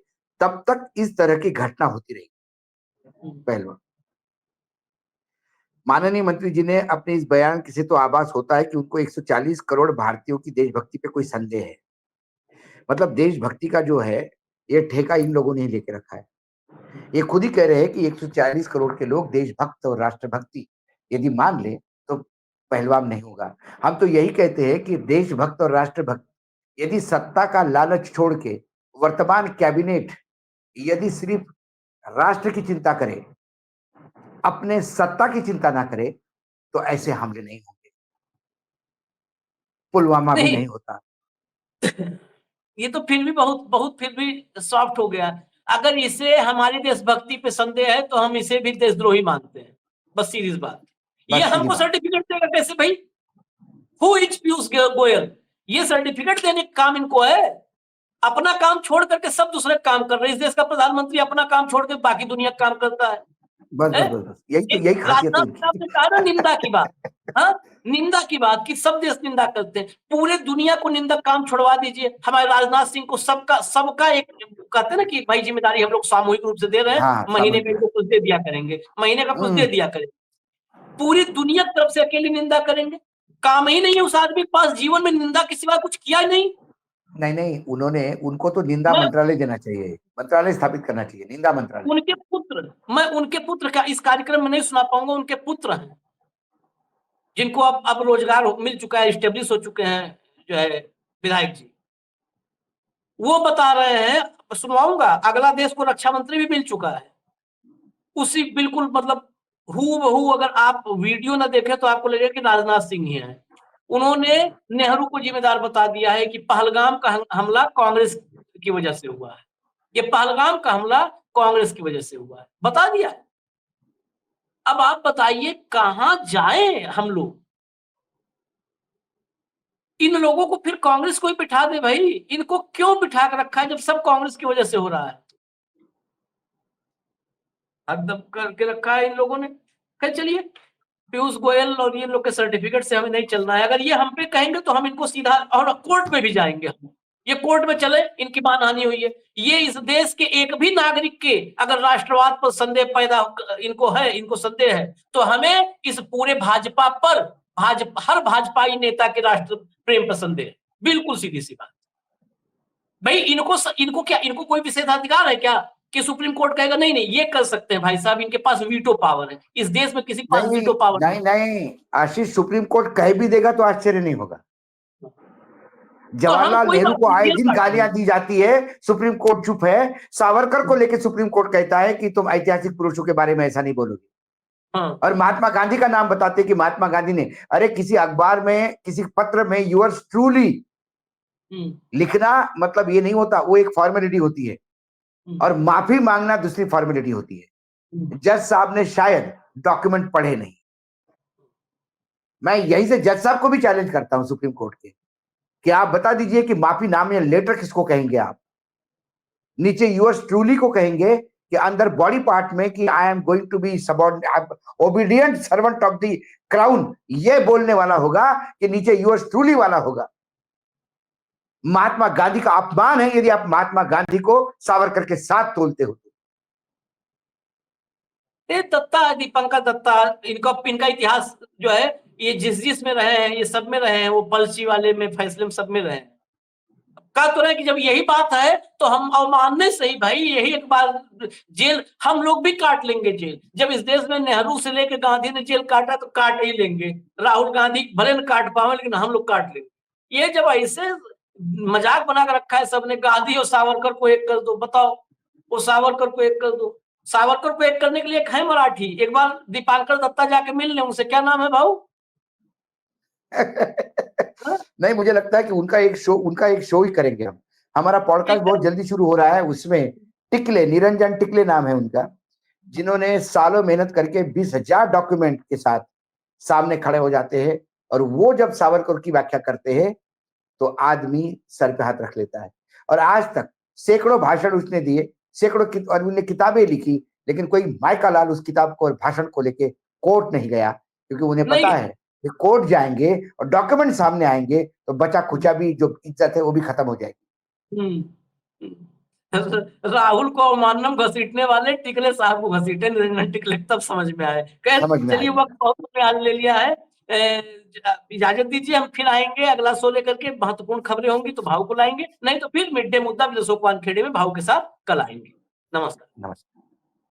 तब तक इस तरह की घटना होती रहेगी। पहलवान माननीय मंत्री जी ने अपने इस बयान से तो आभास होता है कि उनको 140 करोड़ भारतीयों की देशभक्ति पे कोई संदेह है। मतलब देशभक्ति का जो है ये ठेका इन लोगों ने ही लेके रखा है। ये खुद ही कह रहे हैं कि 140 करोड़ के लोग देशभक्त और राष्ट्रभक्ति यदि मान ले तो पहलवान नहीं होगा। हम तो यही कहते हैं कि देशभक्त और राष्ट्रभक्त यदि सत्ता का लालच छोड़ के वर्तमान कैबिनेट यदि सिर्फ राष्ट्र की चिंता करे, अपने सत्ता की चिंता ना करे, तो ऐसे हमले नहीं होंगे, पुलवामा भी नहीं, नहीं होता। ये तो फिर भी बहुत बहुत फिर भी सॉफ्ट हो गया। अगर इसे हमारी देशभक्ति पे संदेह है तो हम इसे भी देशद्रोही मानते हैं। बस सीरीज बात। ये बस सीधी हमको बात। सर्टिफिकेट देगा कैसे भाई? Who is Piyush Goyal? ये सर्टिफिकेट देने का काम इनको है? अपना काम छोड़ करके सब दूसरे काम कर रहे हैं। इस देश का प्रधानमंत्री अपना काम छोड़ के बाकी दुनिया का काम करता है। बस है? बस बस बस यही एक खासियत है राजनाथ उनकी। सिंह आपने कहा ना निंदा की बात। हाँ, निंदा की बात कि सब देश निंदा करते हैं। पूरे दुनिया को निंदा काम छोड़वा दीजिए। हमारे राजनाथ सिंह को सबका सबका एक कहते हैं ना कि भाई जिम्मेदारी हम लोग सामूहिक रूप से दे रहे हैं, हाँ, महीने सामूहिक का इनको कुछ दे दिया करेंगे, महीने का कुछ दे दिया करेंगे। पूरी दुनिया की तरफ से अकेले निंदा करेंगे? काम ही नहीं है उस आदमी के पास, जीवन में निंदा के सिवा कुछ किया ही नहीं। नहीं नहीं, उनको तो निंदा मैं मंत्रालय देना चाहिए, मंत्रालय स्थापित करना चाहिए, निंदा मंत्रालय। मैं उनके पुत्र का इस कार्यक्रम में नहीं सुना पाऊंगा। उनके पुत्र हैं जिनको अब रोजगार मिल चुका है, स्टेब्लिश हो चुके हैं, जो है विधायक जी, वो बता रहे हैं। सुनवाऊंगा। अगला देश को रक्षा मंत्री भी मिल चुका है। उसी बिल्कुल मतलब हूबहू, अगर आप वीडियो ना देखें तो आपको लगेगा कि राजनाथ सिंह ही है। उन्होंने नेहरू को जिम्मेदार बता दिया है कि पहलगाम का हमला कांग्रेस की वजह से हुआ है, ये पहलगाम का हमला कांग्रेस की वजह से हुआ है, बता दिया। अब आप बताइए कहां जाएं हम लोग? इन लोगों को फिर कांग्रेस को ही बिठा दे भाई, इनको क्यों बिठा कर रखा है जब सब कांग्रेस की वजह से हो रहा है? हकदम करके रखा है इन लोगों ने। खैर चलिए, पीयूष गोयल और ये लोग के सर्टिफिकेट से हमें नहीं चलना है। अगर ये हम पे कहेंगे तो हम इनको सीधा, और कोर्ट में भी जाएंगे हम, ये कोर्ट में चले, इनकी मानहानि हुई है। ये इस देश के एक भी नागरिक के अगर राष्ट्रवाद पर संदेह पैदा इनको संदेह है, तो हमें इस पूरे भाजपा पर, हर भाजपाई नेता के राष्ट्र प्रेम पर संदेह है। बिल्कुल सीधी सी बात भाई। इनको क्या, इनको कोई विशेषाधिकार है क्या कि सुप्रीम कोर्ट कहेगा नहीं नहीं ये कर सकते हैं भाई साहब, इनके पास वीटो पावर है? इस देश में किसी के पास नहीं वीटो पावर नहीं नहीं, आशीष, सुप्रीम कोर्ट कह भी देगा तो आश्चर्य नहीं होगा। जवाहरलाल कोई नेहरू बात को नहीं, आए जेल दिन काट गालियां दी जाती है, सुप्रीम कोर्ट चुप है। सावरकर को लेकर सुप्रीम कोर्ट कहता है कि तुम ऐतिहासिक पुरुषों के बारे में ऐसा नहीं बोलोगे। हाँ, और महात्मा गांधी का नाम बताते कि महात्मा गांधी ने, अरे किसी अखबार में, किसी पत्र में यूअर्स ट्रूली लिखना मतलब ये नहीं होता, वो एक फॉर्मेलिटी होती है, और माफी मांगना दूसरी फॉर्मेलिटी होती है। जज साहब ने शायद डॉक्यूमेंट पढ़े नहीं। मैं यही से जज साहब को भी चैलेंज करता हूं सुप्रीम कोर्ट के, कि आप बता दीजिए कि माफी नाम या लेटर किसको कहेंगे आप? नीचे यूअर्स ट्रूली को कहेंगे कि अंदर बॉडी पार्ट में कि I am going to be obedient servant of the crown, ये बोलने वाला होगा कि नीचे यूअर्स ट्रूली वाला होगा। महात्मा गांधी का अपमान है यदि आप महात्मा गांधी को सावरकर के साथ तोलते हो। दत्ता, दीपंकर दत्ता, इनका इतिहास जो है, ये जिस में रहे हैं, ये सब में रहे हैं, वो पलची वाले में, फैसले में, सब में रहे हैं। कहा तो रहे कि जब यही बात है तो हम अवमानने से ही भाई, यही एक बार जेल हम लोग भी काट लेंगे जेल। जब इस देश में नेहरू से लेकर गांधी ने जेल काटा तो काट ही लेंगे। राहुल गांधी भले न काट पावे लेकिन हम लोग काट लेंगे। ये जब ऐसे मजाक बना कर रखा है सबने, गांधी और सावरकर को एक कर दो, बताओ, वो सावरकर को एक कर दो। सावरकर को एक करने के लिए एक है मराठी, एक बार दीपांकर दत्ता जाके मिल ले उनसे, क्या नाम है भाऊ? नहीं, मुझे लगता है कि उनका एक शो ही करेंगे हम। हमारा पॉडकास्ट बहुत जल्दी शुरू हो रहा है, उसमें टिकले, निरंजन टिकले नाम है उनका, जिन्होंने सालों मेहनत करके 20,000 डॉक्यूमेंट के साथ सामने खड़े हो जाते हैं, और वो जब सावरकर की व्याख्या करते हैं तो आदमी सर पे हाथ रख लेता है। और आज तक सैकड़ों भाषण उसने दिए, और उन्होंने किताबें लिखी, लेकिन कोई मायका लाल उस किताब को और भाषण को लेके कोर्ट नहीं गया, क्योंकि उन्हें पता है कि कोर्ट जाएंगे और डॉक्यूमेंट सामने आएंगे तो बचा खुचा भी जो इज्जत है वो भी खत्म हो जाएगी। राहुल को अवमानना घसीटने वाले टिकले साहब को घसीटे, निरंजन टिकले, तब समझ में आए। चलिए, वक्त बहुत आज ले लिया है, इजाजत दीजिए, हम फिर आएंगे अगला शो लेकर के। महत्वपूर्ण खबरें होंगी तो भाव को लाएंगे, नहीं तो फिर मिड डे मुद्दा विशोकवान खेड़े में भाव के साथ कल आएंगे। नमस्कार।